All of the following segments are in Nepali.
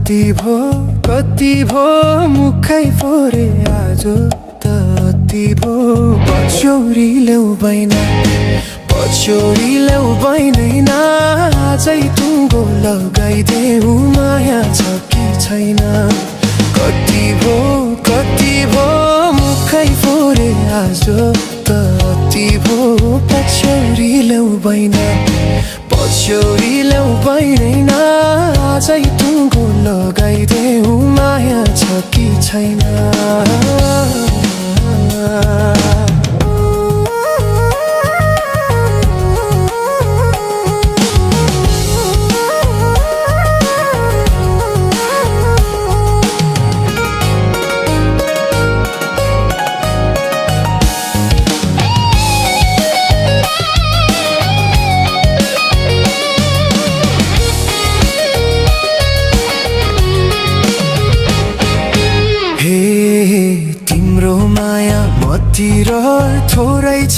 कति भो मुखै फोरे आज त अति भो पछ्यौरी ल्याउ बैना आजै टुङ्गो लगाइदेऊ माया छ कि छैन कति भो मुखै फोरे आज त अति भो पछ्यौरी ल्याउ बैना आजै टुङ्गो लगाइदेऊ माया छ कि छैन तिम्रो माया मतिर थोरै छ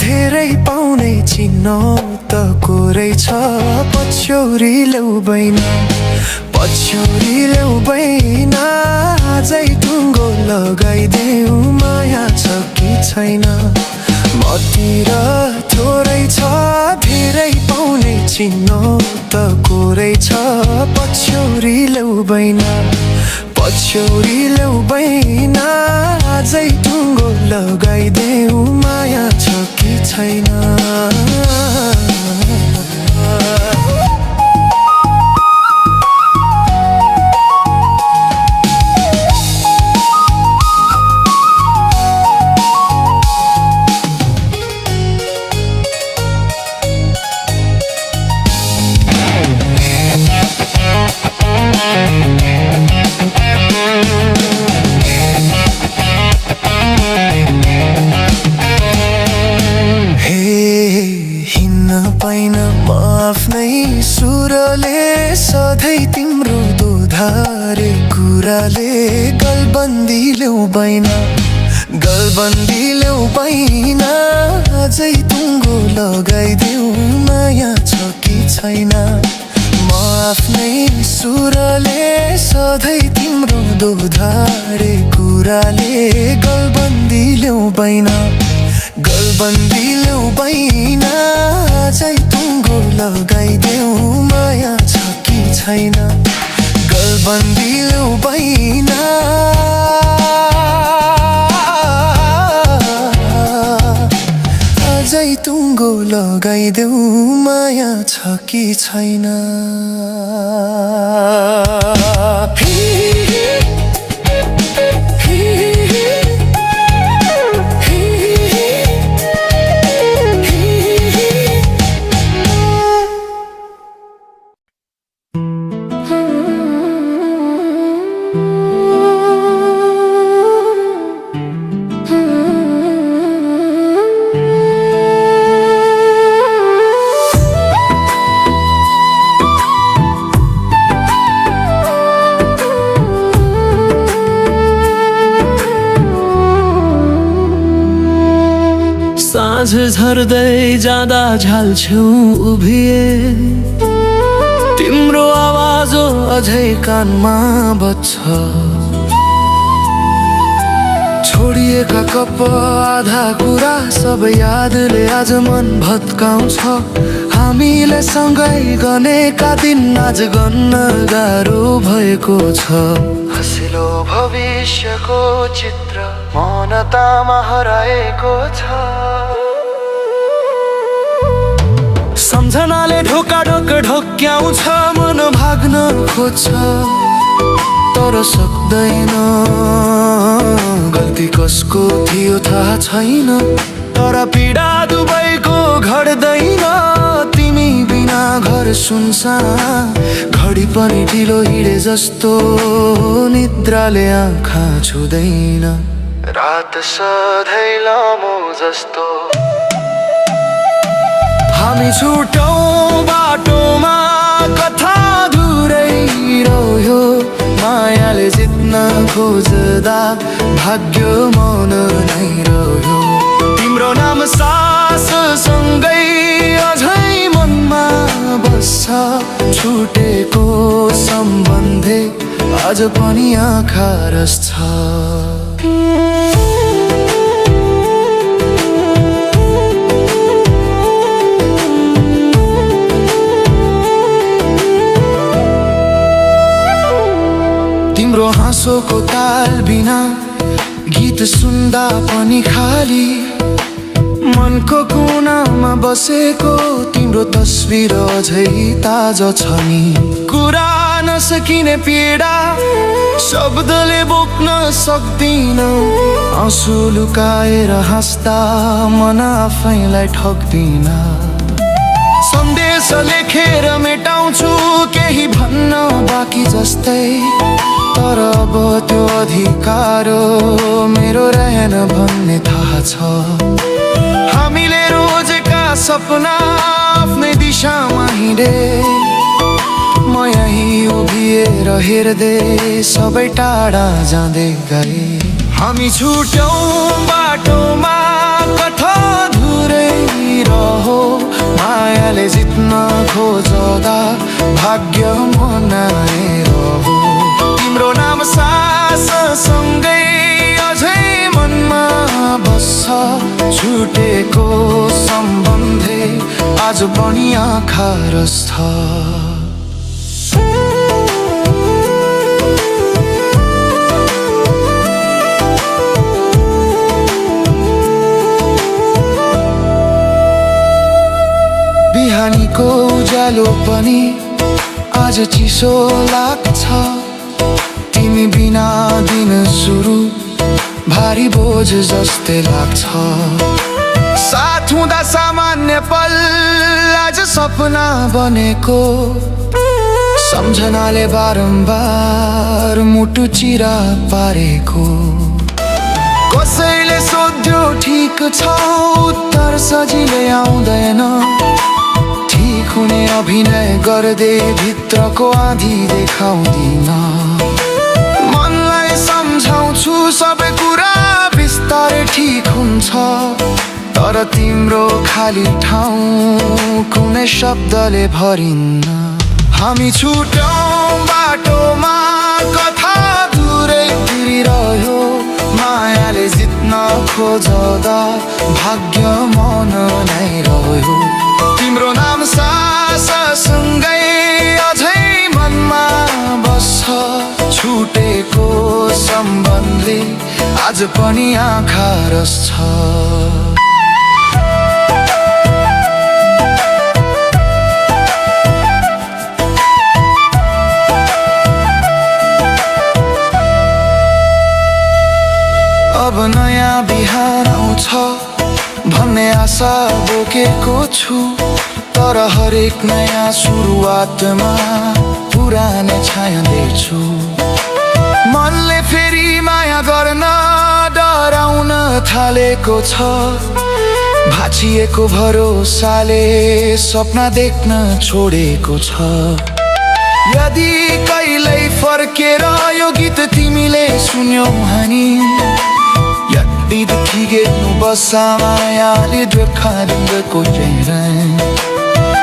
धेरै पाउने चिन्न त कोरै छ पछ्यौरी ल्याउ बैना आजै टुङ्गो लगाइदेऊ माया छ कि छैन मतिर थोरै छ धेरै पाउने चिन्न त कोरै छ पछ्यौरी ल्याउ बैना आजै टुङ्गो लगाइदेऊ माया छ कि छैन पाइन म आफ्नै सुरले सधैँ तिम्रो दोधारे कुराले गलबन्दी ल्याउ बैना अझै टुङ्गो लगाइदेऊ माया छ कि छैन म आफ्नै सुरले सधैँ तिम्रो दोधारे कुराले गलबन्दी ल्याउ बैना अझै टुङ्गो लगाइदेऊ माया छ कि छैन गलबन्दी ल्याउ बैना अझै टुङ्गो लगाइदेऊ माया छ कि छैन साँझ झर्दै जाँदा झ्यालछेउ उभिए तिम्रो आवाज अझै कानमा बज्छ छोडिएका कप आधा कुरा सबै यादले आज मन भत्काउँछ हामीले सँगै गनेका दिन आज गन्न गाह्रो भएको छ हँसिलो भविष्यको चित्र मौनतामा हराएको छ सम्झनाले ढोक्याउँछ मन भाग्न खोज्छ तर सक्दैन गल्ती कसको थियो थाहा छैन तर पीडा दुबैको घट्दैन तिमी बिना घर सुनसान घडी पनि ढिलो हिँडे जस्तो निद्राले आँखा छुँदैन रात सधैँ लामो जस्तो हामी छुटौँ बाटोमा कथा धुरै रह्यो मायाले जित्न खोज्दा भाग्य मन नै रह्यो तिम्रो नाम साससँगै अझै मनमा बस्छ छुटेको सम्बन्धे आज पनि आँखा रस छ। तिम्रो हाँसोको ताल बिना गीत सुन्दा पनि खाली, मनको कुनामा बसेको तिम्रो तस्बिर अझै ताजा छ नि। कुरा नसकिने पीडा शब्दले बोक्न सक्दिन, आँसु लुकाएर हाँस्दा मन आफैलाई ठग्दिन। सन्देश लेखेर मेटाउँछु केही भन्न बाँकी जस्तै, तर अब त्यो अधिकार मेरो रहेन भन्ने थाहा छ। हामीले रोजेका सपना आफ्नै दिशामा हिँडे, म यही उभिएर हेर्दै सबै टाढा जाँदै गए। हामी छुट्यौं बाटोमा कथा धुरै रहो, मायाले जित्न खोज्दा भाग्य मनाएर हो। तिम्रो नाम साससँगै अझै मनमा बस्छ, छुटेको सम्बन्धे आज पनि आँखा रस छ। बिहानीको उज्यालो पनि आज चिसो लाग्छ, तिमी बिना दिन सुरु भारी बोझ जस्तै लाग्छ। साथ हुँदा सामान्य पल आज सपना बनेको, सम्झनाले बारम्बार मुटु चिरा पारेको। कसैले सोध्यो ठिक छ, उत्तर सजिलै आउँदैन। ठिक हुने अभिनय गर्दै भित्रको आँधी देखाउँदिन। मनलाई सम्झाउँछु सबै कुरा बिस्तारै ठिक हुन्छ, तर तिम्रो खाली ठाउँ कुनै शब्दले भरिन्न। हामी छुट्यौं बाटोमा कथा दुरै फिरिरह्यो, मायाले जित्न खोज्दा भाग्य मन नै रह्यो। तिम्रो नाम साससँगै अझै मनमा बस्छ, छुटेको सम्बन्धले आज पनि आँखा रस छ। अब नयाँ बिहान आउँछ भन्ने आशा बोकेको छु, तर हरेक नयाँ सुरुवातमा पुरानो छायाँदैछु। मनले फेरि माया गर्न डराउन थालेको छ, भाँचिएको भरोसाले सपना देख्न छोडेको छ। यदि कहिल्यै फर्केर यो गीत तिमीले सुन्यौ भने, यति दुखी गेट्नु बसा मायाले देखाएको चेहरा।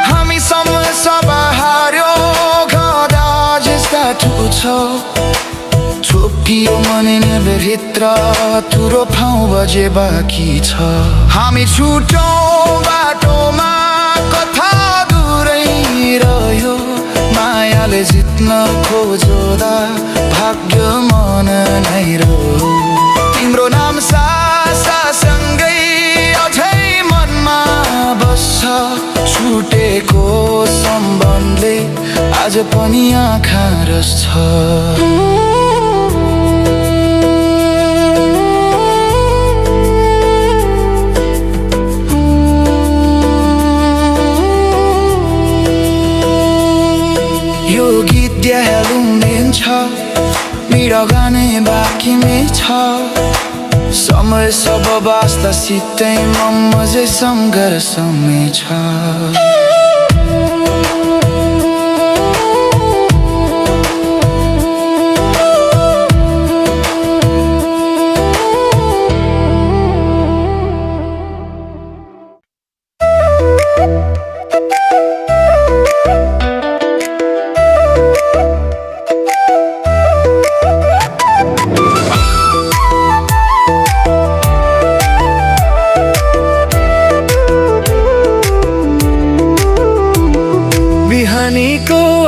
हामी सब हार्यो गदा जस्ता छ, छोपियो मनै भित्र तुरो फाउँ बजे बाँकी छ। हामी छुट्यौं बाटोमा कथा दुरै रह्यो, मायाले जित्न खोज्दा भाग्य मन नै रह्यो। तिम्रो नाम साससँगै अझै मनमा बस्छ, छुटेको सम्बन्धले आज पनि आँखा रस छ। यो गीत देहालुम्बिन्छ, मेरो गाने बाँकी नै छ। समय सब बास्ता सित्तै मजे सङ्घर्ष समय छ।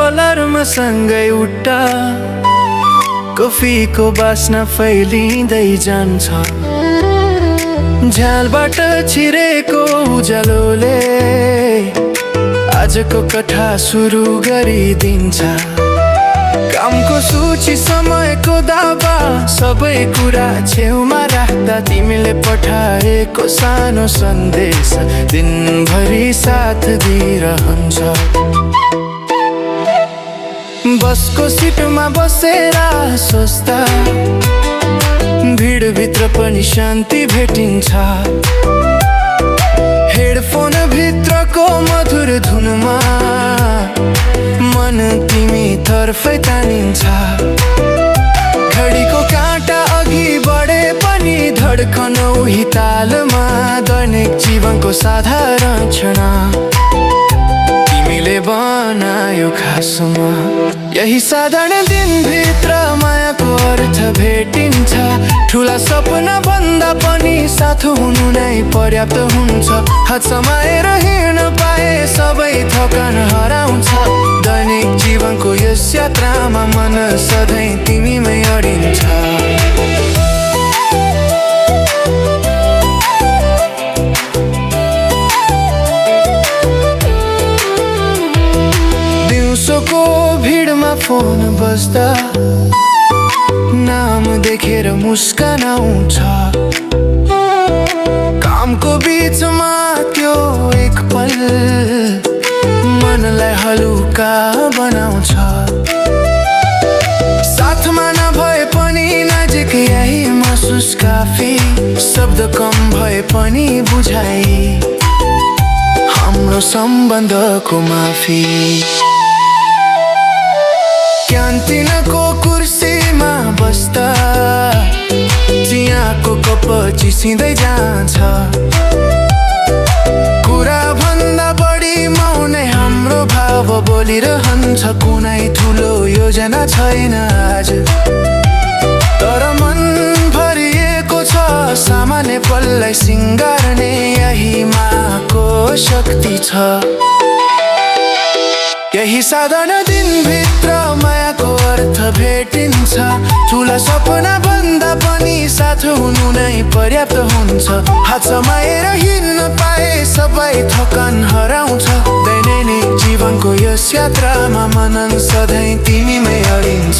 सोलरमा सँगै उठ्दा कफीको बास्ना फैलिँदै जान्छ झ्यालबाट छिरेको उज्यालोले आजको कथा सुरु गरिदिन्छ कामको सूची समयको दावा सबै कुरा छेउमा राख्दा तिमीले पठाएको सानो सन्देश दिनभरि साथ दिइरहन्छ बसको सिटमा बसेर सोच्दा भिडभित्र पनि शान्ति भेटिन्छ हेडफोन भित्रको मधुर धुनमा मन तिमी तर्फै तानिन्छ घडीको काँटा अघि बढे पनि धड्कन उही तालमा दैनिक जीवनको साधारण क्षण तिमीले बनायो खासमा यही साधारण दिनभित्र मायाको अर्थ भेटिन्छ ठुला सपना भन्दा पनि साथ हुनु नै पर्याप्त हुन्छ हात समाएर हिँड्न पाए सबै थकान हराउँछ दैनिक जीवनको यस यात्रामा मन सधैँ तिमीमै अडिन्छ दिउँसोको भिडमा फोन बज्दा नाम देखेर मुस्कान आउँछ कामको बिचमा त्यो एक पल मनलाई हलुका बनाउँछ साथमा नभए पनि नजिक यही महसुस काफी शब्द कम भए पनि बुझाइ हाम्रो सम्बन्धको माफी क्यान्टिनको कुर्सीमा बस्दा चियाको कप चिसिँदै जान्छ कुरा भन्दा बढी मौनै हाम्रो भाव बोलिरहन्छ कुनै ठुलो योजना छैन आज तर मन भरिएको छ सामान्य पललाई सिँगार्ने यही माको शक्ति छ यही साधारण दिनभित्र मायाको अर्थ भेटिन्छ ठुला सपना भन्दा पनि साथ हुनु नै पर्याप्त हुन्छ हात समाएर हिँड्न पाए सबै थकान हराउँछ दैनिक जीवनको यस यात्रामा मनन सधैँ तिमीमै अडिन्छ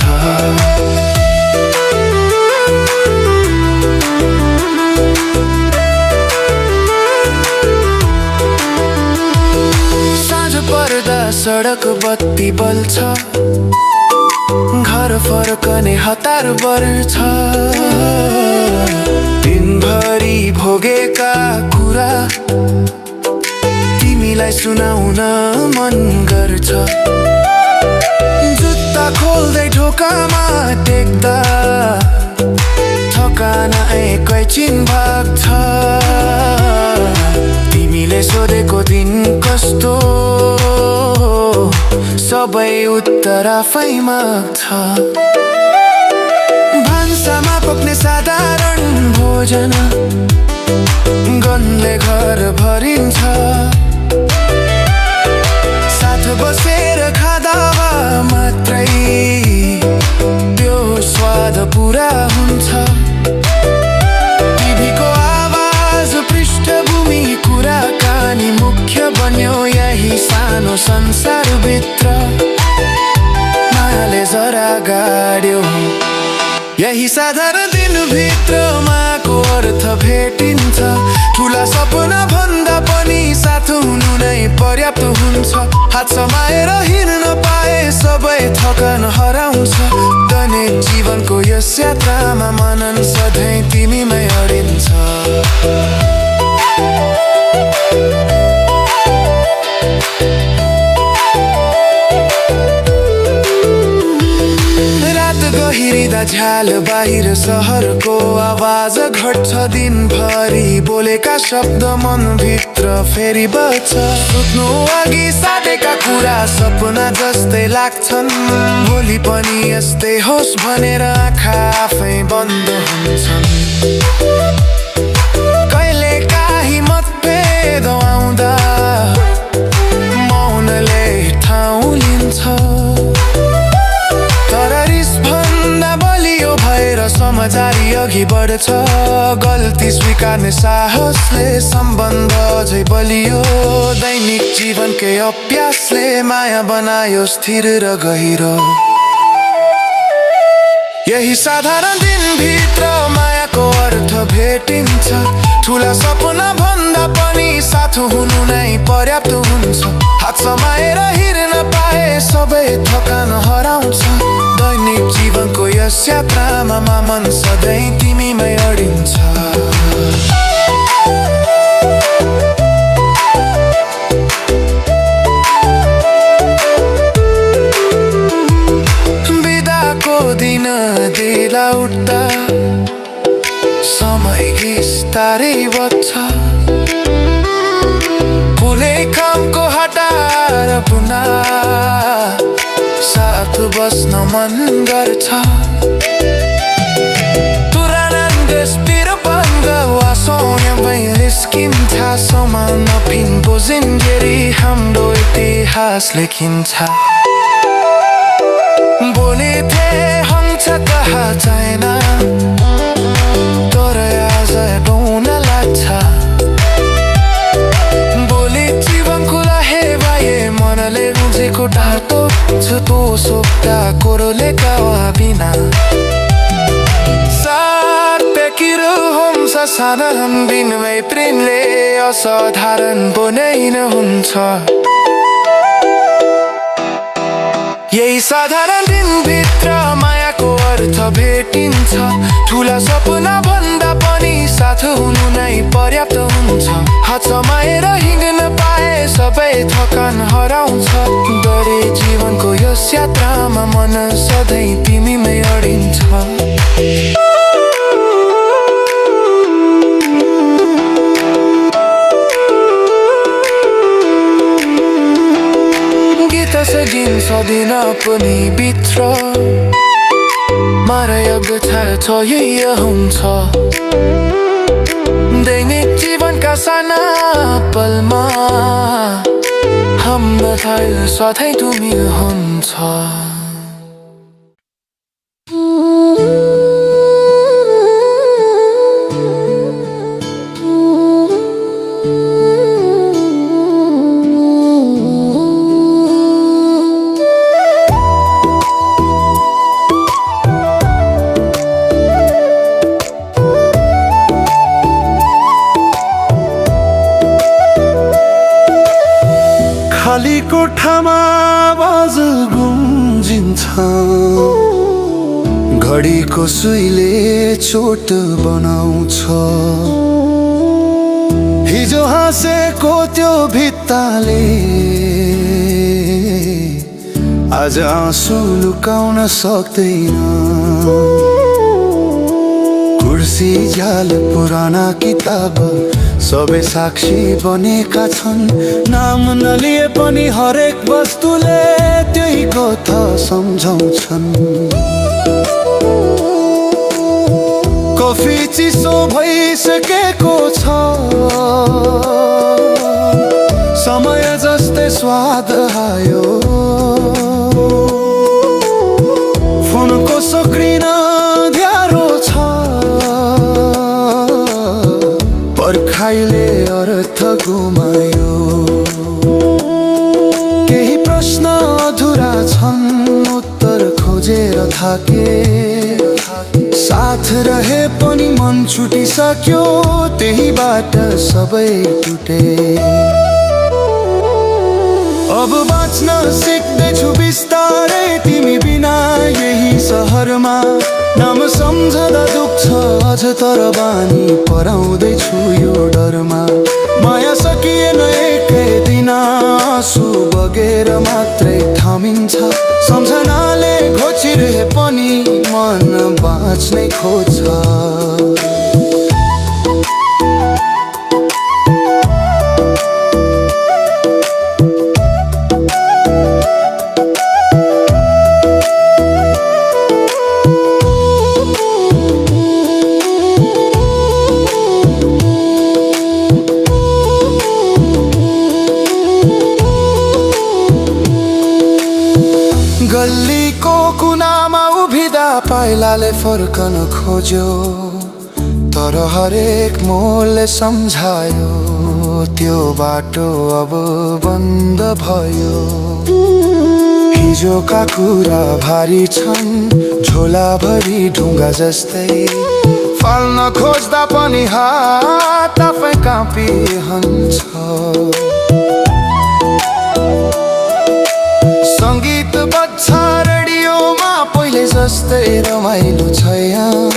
सडक बत्ती बल्छ घर फर्कने हतार बढ्छ दिनभरि भोगेका कुरा तिमीलाई सुनाउन मन गर्छ जुत्ता खोल्दै ढोकामा टेक्दा थकान एकैछिन भाग्छ तिमीले सोधेको दिन कस्तो सबै उत्तर आफैमा छ भान्सामा पक्ने साधारण भोजन गन्धले घर भरिन्छ साथ बसेर खाँदा मात्रै त्यो स्वाद पुरा हुन्छ टिभीको आवाज पृष्ठभूमि कुराकानी मुख्य बन्यो यही सानो संसारभित्र मायाले जरा गाड्यो यही साधारण दिनभित्र मायाको अर्थ भेटिन्छ ठुला सपना भन्दा पनि साथ हुनु नै पर्याप्त हुन्छ हात समाएर हिँड्न पाए सबै थकान हराउँछ दैनिक जीवनको यस यात्रामा मनन सधैँ तिमीमै अडिन्छ गहिरिँदा झ्याल बाहिर सहरको आवाज घट्छ दिनभरि बोलेका शब्द मनभित्र फेरि बज्छ सुत्नु अघि साटेका कुरा सपना जस्तै लाग्छन् भोलि पनि यस्तै होस् भनेर आँखा आफै बन्द हुन्छन् कहिले काहीँ मतभेद आउँदा मौनले ठाउँ लिन्छ अघि बढ्छ गल्ती स्वीकार्ने साहसले सम्बन्ध अझै बलियो दैनिक जीवनकै अभ्यासले माया बनायो स्थिर र गहिरो यही साधारण दिनभित्र मायाको अर्थ भेटिन्छ ठुला सपना भन्दा पनि साथ हुनु नै पर्याप्त हुन्छ हात समाएर हिँड्न पाए सबै थकान हराउँछ दैनिक जीवनको यस यात्रामा मन सधैँ तिमीमै अडिन्छ दिन बेला उठ्दा समय बिस्तारै बज्छ कुनै कामको हतार पुनः साथ बस्न मन गर्छ Someone up in Bozingeri हाम्रो इतिहास लेखिन्छ बोले थे हुन्छ कहाँ छैन तर आज गाउन लाग्छ बोली जीवनको हेबाए मनले रुझेको टाटो छुतो सोक्दा कोरोले कावा बिना साधारण दिनमै प्रेमले असाधारण बनाइन हुन्छ यही साधारण दिनभित्र मायाको अर्थ भेटिन्छ ठुला सपना भन्दा पनि साथ हुनु नै पर्याप्त हुन्छ हात समाएर हिँड्न पाए सबै थकान हराउँछ डरे जीवनको यस यात्रामा मन सधैँ तिमीमै अडिन्छ सदिन पनि भित्र मायागछ यही हुन्छ दैनिक जीवनका साना पलमा हाम्रो सधैँ तिमी हुन्छ खाली कोठामा आवाज गुन्जिन्छ घडीको सुईले चोट बनाउँछ हिजो हाँसेको त्यो भित्ताले आज आँसु लुकाउन सक्दैन कुर्सी झ्याल पुराना किताब सबै साक्षी बनेका छन् नाम नलिए पनि हरेक वस्तुले त्यही कथा सम्झाउँछन् कफी चिसो भइसकेको छ समय जस्तै स्वाद आयो फोनको सक्रिन ध्यारो छ पर्खाइले अर्थ गुमायो केही प्रश्न अधुरा छन् उत्तर खोजेर थाके साथ रहे पनि मन छुटिसक्यो त्यहीबाट सबै टुटे अब बाँच्न सिक्दैछु बिस्तारै तिमी बिना यही सहरमा नाम सम्झदा दुख्छ अझ तर बानी पराउँदैछु यो डरमा माया सकिएन एकै दिन आँसु बगेर मात्रै थामिन्छ सम्झनाले घोचिरहे पनि मन बाँच्नै खोज्छ गल्लीको कुनामा उभिदा पाइलाले फर्कन खोज्यो तर हरेक मोलले सम्झायो त्यो बाटो अब बन्द भयो। हिजोका कुरा भारी छन् झोलाभरि ढुङ्गा जस्तै, फाल्न खोज्दा पनि हात आफै काँपिरहन्छ। सङ्गीत बज्छ रेडियोमा पहिले जस्तै रमाइलो छैन,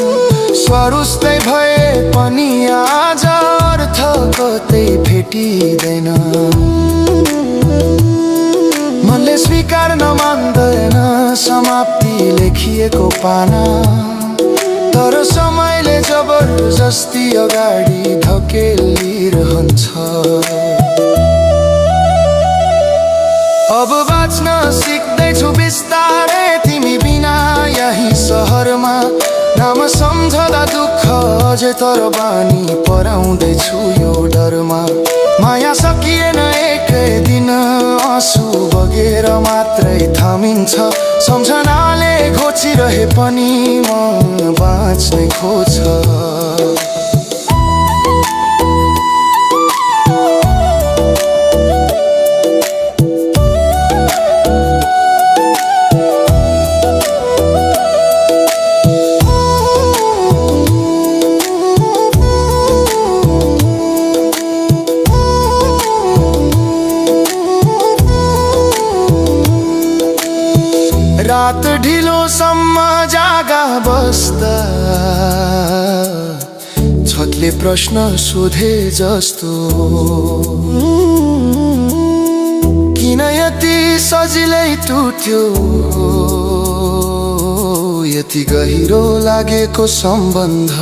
स्वर उस्तै भए पनि आज अर्थ कतै भेटिँदैन। मनले स्वीकार्न मान्दैन समाप्ति लेखिएको पाना, तर समयले जबरजस्ती अगाडि धकेलिरहन्छ। अब बाँच्न सिक्दैछु बिस्तारै तिमी बिना यही सहरमा, नाम सम्झदा दुःख अझै तर बानी पराउँदैछु यो डरमा। माया सकिएन एकै दिन, आँसु बगेर मात्रै थामिन्छ। सम्झनाले घोचिरहे पनि मन बाँच्नै खोज्छ। रात ढिलोसम्म जागा बस्दा छतले प्रश्न सोधे जस्तो, किन यति सजिलै टुट्यो यति गहिरो लागेको सम्बन्ध।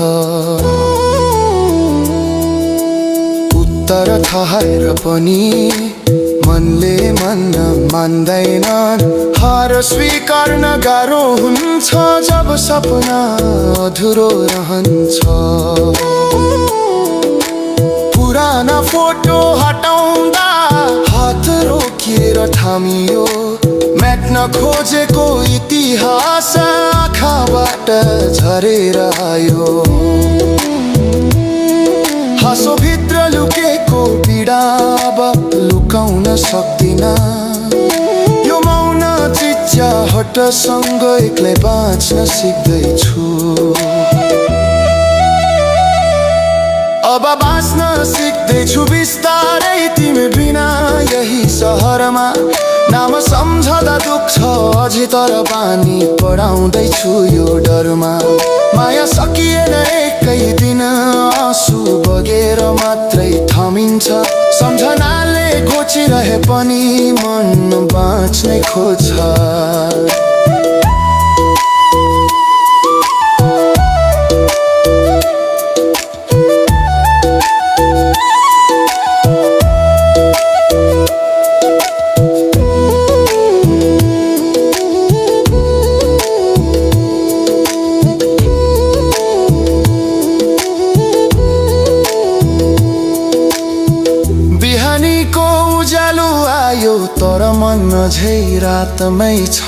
उत्तर थाहेर पनि मनले मान्न मान्दैन, हार स्वीकार्न गाह्रो हुन्छ जब सपना अधुरो रहन्छ। पुराना फोटो हटाउँदा हात रोकिएर थामियो, मेट्न खोजेको इतिहास आँखाबाट झरेर आयो। हाँसो भित्र लुकेको पीडा अब लुकाउन सक्दिन, यो मौन चिच्याहटसँग एक्लै बाँच्न सिक्दैछु। अब बाँच्न सिक्दैछु बिस्तारै तिमी बिना यही सहरमा, नाम सम्झदा दुख्छ अझै तर बानी पढाउँदैछु यो डरमा। माया सकिएन एकै दिन, आँसु बगेर मात्रै थमिन्छ। सम्झनाले घोचिरहे पनि मन बाँच्नै खोज्छ। बिहानीको उज्यालो आयो तर मन अझै रातमै छ,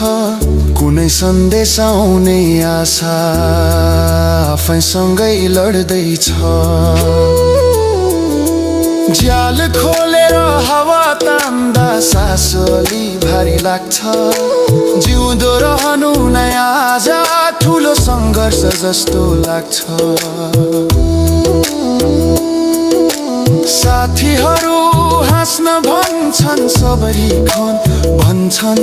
कुनै सन्देश आउने आशा आफैसँगै लड्दैछ। ज्याल खोलेर हावा तान्दा सास अलि भारी लाग्छ, जिउँदो रहनु नै आज ठुलो सङ्घर्ष जस्तो लाग्छ। साथीहरू हाँस्न भन्छन् सबरी खन भन्छन्,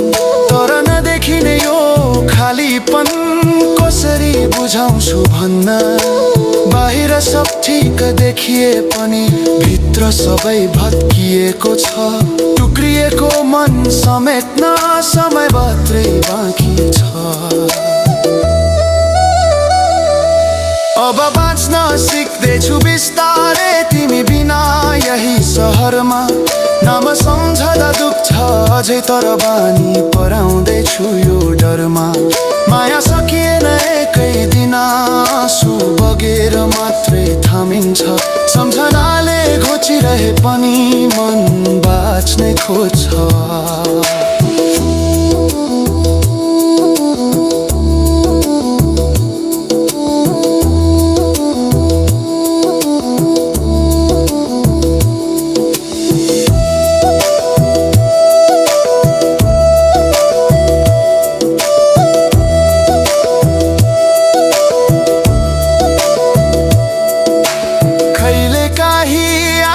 तर नदेखिने यो खालीपन कसरी बुझाउँछु भन्न। बाहिर सब ठिक देखिए पनि भित्र सबै भत्किएको छ, टुक्रिएको मन समेट्न समय मात्रै बाँकी छ। अब बाँच्न सिक्दैछु बिस्तारै तिमी बिना यही सहरमा, नाम सम्झदा दुख्छ अझै तर बानी पराउँदैछु यो डरमा। माया सकिएन एकै दिन, आँसु बगेर मात्रै थामिन्छ। सम्झनाले घोचिरहे पनि मन बाँच्नै खोज्छ।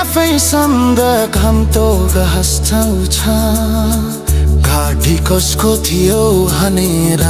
आफैसँग घामतो हस्ताउँछ घाँटी कसको थियो भनेर